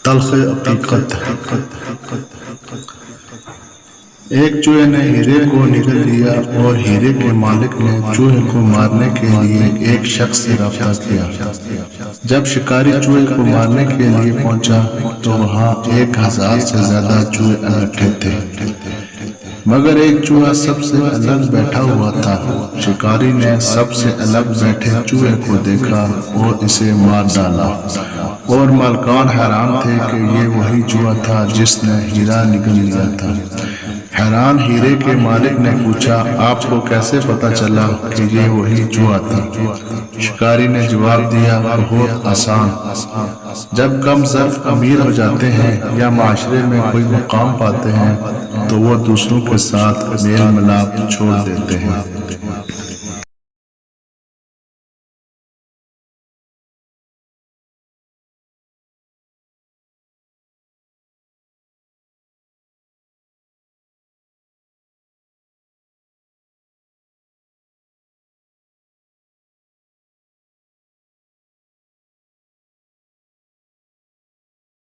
تلخ حقیقت۔ ایک چوہے نے ہیرے کو نگل لیا اور ہیرے کے مالک نے چوہے کو مارنے کے لیے ایک شخص سے رابطہ کیا۔ جب شکاری چوہے کو مارنے کے لیے پہنچا تو وہاں 1000 سے زیادہ چوہے اکٹھے تھے، مگر ایک چوہا سب سے الگ بیٹھا ہوا تھا۔ شکاری نے سب سے الگ بیٹھے چوہے کو دیکھا اور اسے مار ڈالا، اور مالکان حیران تھے کہ یہ وہی چوہا تھا جس نے ہیرا نگل لیا تھا۔ حیران ہیرے کے مالک نے پوچھا، آپ کو کیسے پتا چلا کہ یہ وہی چوہا تھا؟ شکاری نے جواب دیا، بہت آسان، جب کم ظرف امیر ہو جاتے ہیں یا معاشرے میں کوئی مقام پاتے ہیں تو وہ دوسروں کے ساتھ میل ملاپ چھوڑ دیتے ہیں۔